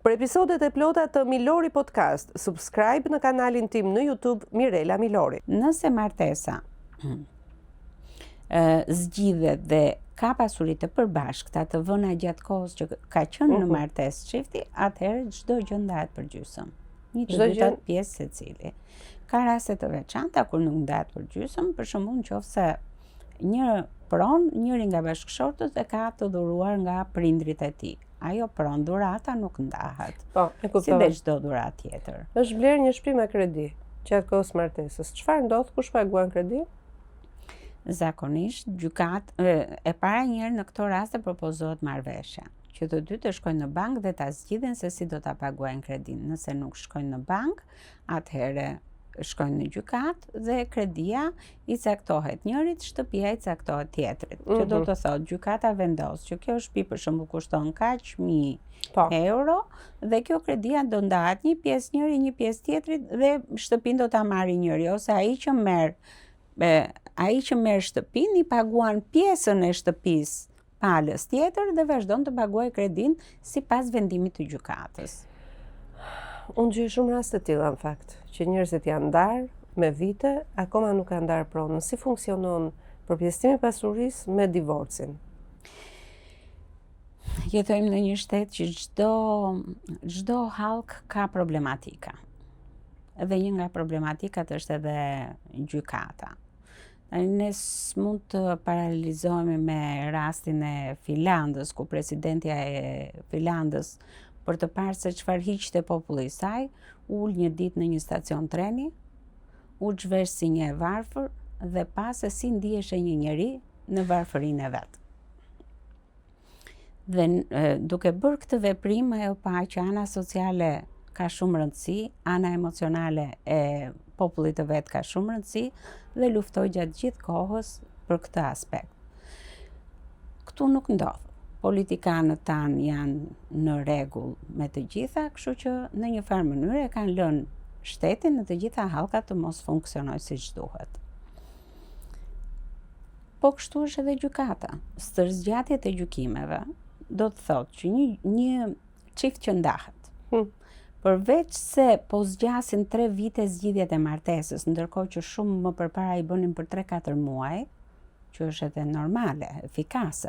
Për episodet e plota të Milori Podcast, subscribe në kanalin tim në YouTube Mirela Milori. Nëse martesa zgjidhet dhe ka pasuri të përbashkëta të vëna gjatë kohës që ka qenë në martesë çifti, atëherë çdo gjë ndahet për gjysmë. Një të dyta pjesë secili. Ka raste të veçanta kur nuk ndahet për gjysmë, për shembull nëse një pron, njëri nga bashkëshortët e ka të dhuruar nga prindrit e tij. Ajo pron, dhurata nuk ndahet. Po, e kuptova. Si dhe çdo dhuratë tjetër. Është blerë një shtëpi me kredi gjatë kohës martesës. Çfarë ndodh? Kush paguan kredi? Zakonisht e para njëherë në këto raste propozohet marrëveshja, që të dy të shkojnë në bankë dhe ta zgjidhin se si do ta paguajnë kredin. Nëse nuk shkojnë në bankë, atëherë shkojnë në gjykat dhe kredia i caktohet njërit, shtëpia i caktohet tjetrit. Që do të thotë gjykata vendos që kjo shtëpi për shembull kushton kaq mijë euro dhe kjo kredia do ndahet një pjesë njëri, një pjesë tjetrit dhe shtëpinë do ta marrë njëri ose ai që merr shtëpinë i paguan pjesën e shtëpisë palës tjetër dhe vazhdon të paguajë kredin sipas vendimit të gjykatës. Unë gjej shumë raste të tilla në fakt, që njerëzit janë ndarë me vite, akoma nuk kanë ndarë pronën. Si funksionon përpjesëtimi i pasurisë me divorcin? Jetojmë në një shtet që çdo hallk ka problematika. Dhe një nga problematikat është edhe gjykata. Ne mund të paralizohemi me rastin e Finlandës, ku presidentja e Finlandës për të parë se çfarë hiqte populli i saj, ul një ditë në një stacion treni, u zhvesh si një e varfër dhe pa se si ndiheshe një njeri në varfërinë e vet. Dhe duke bërë këtë veprim, ajo pa që ana sociale ka shumë rëndësi, ana emocionale e popullit të vet ka shumë rëndësi dhe luftoi gjatë gjithë kohës për këtë aspekt. Këtu nuk ndodh. Politikanët tanë janë në rregull me të gjitha, kështu që në një farë mënyrë e kanë lënë shtetin në të gjitha hallkat të mos funksionojë siç duhet. Po kështu është edhe gjykata. Stërzgjatjet e gjykimeve do të thotë që një çift që ndahet. Përveç se po zgjasin 3 vite zgjidhjet e martesës, ndërkohë që shumë më përpara i bënin për 3-4 muaj, që është edhe normale, efikase.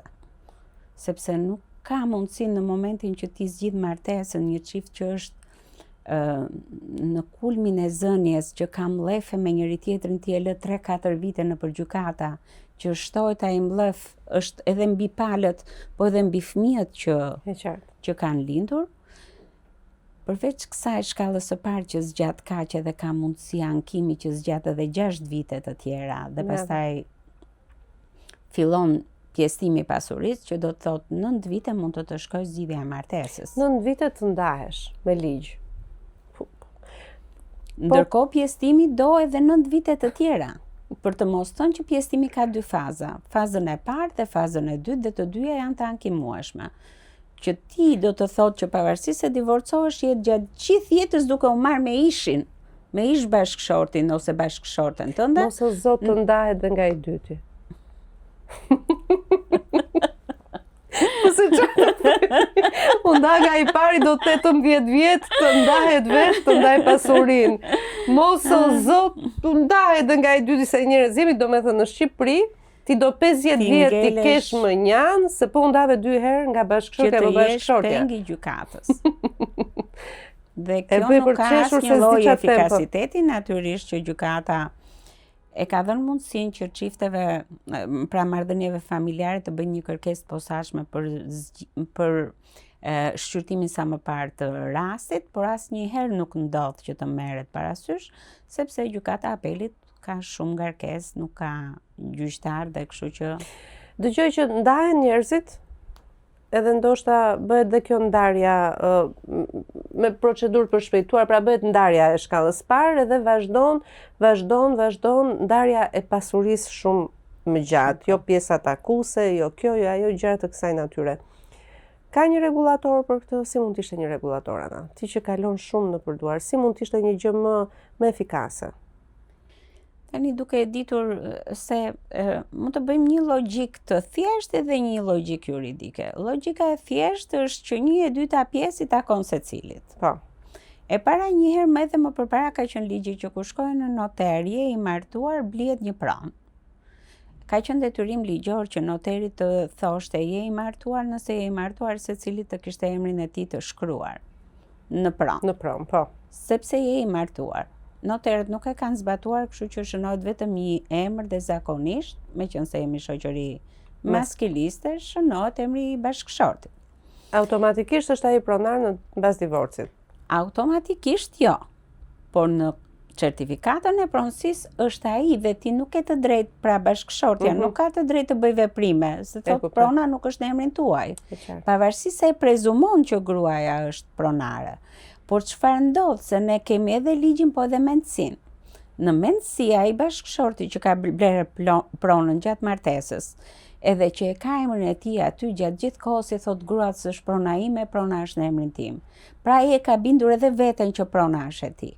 Sepse nuk ka mundësi në momentin që ti zgjidh martesën një çift që është në kulmin e zënies, që ka mlefe me njëri tjetrin, ti e lë 3-4 vite nëpër gjykata, që shtohet ai mlef është edhe mbi palët, po edhe mbi fëmijët që kanë lindur. Përveç kësaj shkallës së parë që zgjat kaq edhe ka mundësi ankimi që zgjat edhe 6 vite të tjera dhe pastaj fillon pjesëtimi i pasurisë, që do të thotë 9 vite mund të shkojë zgjidhja e martesës. 9 vite të ndahesh me ligj. Ndërkohë pjesëtimi do edhe 9 vite të tjera, për të mos thënë që pjesëtimi ka 2 faza, fazën e parë dhe fazën e dytë, dhe të dyja janë të ankimueshme. Që ti do të thotë që pavarësisht se divorcohesh, jetë gjatë gjithë jetës duke u marrë me ish bashkëshortin ose bashkëshorten tënde. Mos o zot të ndahet dhe nga i dyti. Unë nda nga i pari do 18 vjetë të ndahet vetë, të ndaj pasurin. Mos o zot të ndahet dhe nga i dyti, se njerëz jemi do me thënë në Shqipëri, ti do 50 vjetë ti kesh më njanë, se po ndave 2 herë nga bashkëshortja apo bashkëshortja. Që të jesh peng i gjykatës. Dhe kjo nuk ka asnjë lloj efikasiteti, natyrisht që gjykata e ka dhënë mundësinë që çifteve, pra marrëdhënieve familjare, të bëjnë një kërkesë të posaçme për shqyrtimin sa më parë të rastit, por asnjëherë nuk ndodh që të merret parasysh, sepse gjykata e apelit ka shumë ngarkesë, nuk ka gjyqtar dhe kështu që dëgjoj që ndahen njerëzit, edhe ndoshta bëhet dhe kjo ndarja me procedurë për shpejtuar, pra bëhet ndarja e shkallës parë edhe vazhdon ndarja e pasurisë shumë më gjatë, jo pjesat akuse, jo kjo, jo ajo, gjëra të kësaj natyre. Ka një rregullator për këtë? Si mund të ishte një rregullator ana? Ti që kalon shumë në përduar, si mund të ishte një gjë më efikase? tani duke e ditur se mund të bëjmë një logjik të thjeshtë dhe një logjik juridike. Logjika e thjeshtë është që 1/2 pjesë i takon secilit. Po. E para njëherë më edhe më përpara ka qenë ligji që kur shkojnë në noter, je i martuar, blihet një pronë. Ka qenë detyrim ligjor që noteri të thoshte je i martuar, nëse je i martuar secili të kishte emrin e tij të shkruar në pronë. Në pronë, po. Sepse je i martuar. Noterët nuk e kanë zbatuar, kështu që shënohet vetëm një emër dhe zakonisht, meqense jemi shoqëri maskiliste, shënohet emri i bashkëshortit. Automatikisht është ai pronar në bazë divorcit. Automatikisht jo, por në certifikatën e pronësisë është ai dhe ti nuk ke të drejtë, pra bashkëshortja nuk ka të drejtë të bëj veprime, se thotë prona nuk është në emrin tuaj. Pavarësisht se e prezumon që gruaja është pronare. Por çfarë ndodh, se ne kemi edhe ligjin po edhe mendsinë. Në mendësi ai bashkëshorti që ka blerë pronën gjatë martesës, edhe që e ka emrin e tij aty gjatë gjithë kohës i thot gruas se është prona ime, prona është në emrin tim. Pra ai e ka bindur edhe veten që prona është e tij.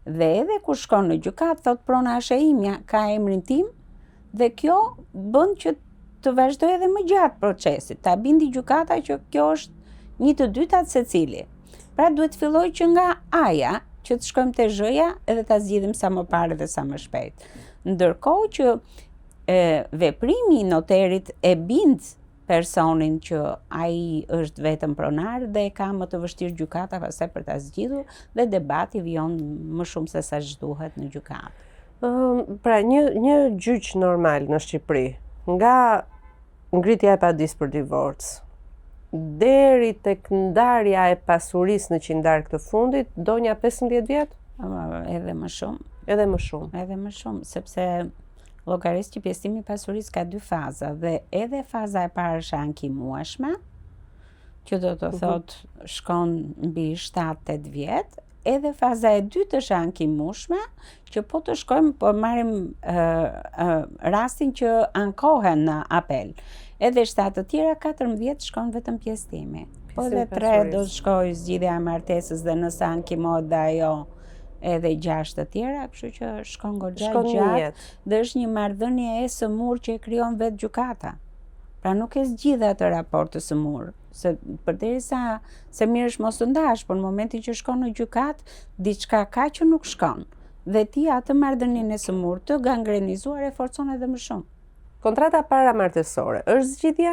Dhe edhe kur shkon në gjykat thot prona është e imja, ka emrin tim dhe kjo bën që të vazhdojë edhe më gjatë procesit. Ta bindi gjykata që kjo është 1/2 secili. Pra duhet filloj që nga aja, që të shkojmë te zhëja edhe ta zgjidhim sa më parë dhe sa më shpejt. Ndërkohë që veprimi i noterit e bind personin që ai është vetëm pronar dhe ka më të vështirë gjykata pastaj për ta zgjidhur dhe debati vjen më shumë se sa duhet në gjykatë. Pra një gjyq normal në Shqipëri, nga ngritja e padisë për divorc deri tek ndarja e pasurisë në qindark të fundit, donja 15 vjet? Edhe më shumë. Edhe më shumë. Edhe më shumë, sepse llogarisë që pjesëtimi i pasurisë ka 2 faza dhe edhe faza e parë është ankimueshme, që do të thotë shkon mbi 7-8 vjet, edhe faza e dytë është ankimueshme, që po të shkojmë, po marrim rastin që ankohen në apel. Edhe 7 të tjera, 14 shkon vetëm pjesëtimi. Po edhe 3 do të shkojë zgjidhja e martesës dhe nëse ankimohet dhe ajo edhe 6 të tjera, kështu që shkon goxha gjatë dhe është një marrëdhënie e sëmurë që e krijon vetë gjykata. Pra nuk e zgjidh atë raport të sëmurë, se përderisa se mirë është mos të ndash, por në momentin që shkon në gjykat, diçka ka që nuk shkon. Dhe ti atë marrëdhënien e sëmurë të gangrenizuar e forcon edhe më shumë. Kontrata paramartesore është zgjidhje?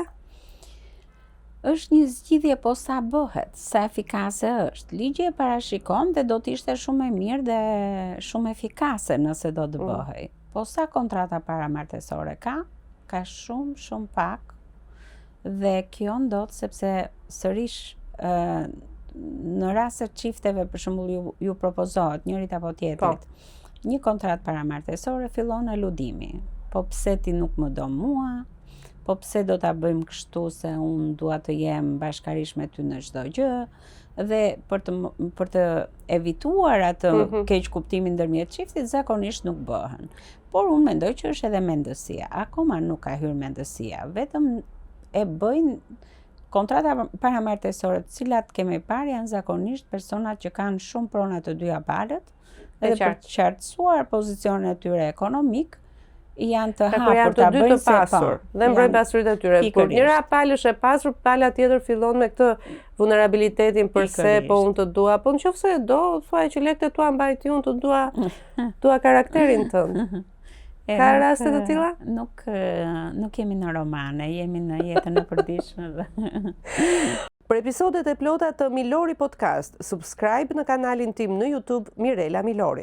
Është një zgjidhje, po sa bëhet, sa efikase është. Ligji e parashikon dhe do të ishte shumë e mirë dhe shumë efikase nëse do të bëhej. Po sa kontrata paramartesore ka shumë pak dhe kjo ndodh sepse sërish në rast se çifteve për shembull ju propozohet njërit apo tjetrit një kontratë paramartesore, fillon eludimi. Po pse ti nuk më do mua? Po pse do ta bëjmë kështu se unë dua të jem bashkërisht me ty në çdo gjë? Dhe për të evituar atë keq kuptimin ndërmjet çiftit, zakonisht nuk bëhen. Por unë mendoj që është edhe mendësia. Akoma nuk ka hyrë mendësia. Vetëm e bëjnë kontrata paramartesore, të cilat kemi parë janë zakonisht personat që kanë shumë prona të dyja palët, edhe për të qartësuar pozicionin e tyre ekonomik, janë të hapur ta bëjnë se pasur dhe mbrojnë pasuritë e tyre. Kur njëra palë është e pasur, pala tjetër fillon me këtë vulnerabilitetin përse po unë të dua, po nëse do, thuaj që lekët tua mbaj ti, unë të dua karakterin tënd. Ka raste të tilla? Nuk jemi në romane, jemi në jetën e përditshme. Për episodet e plota të Milori Podcast, subscribe në kanalin tim në YouTube Mirela Milori.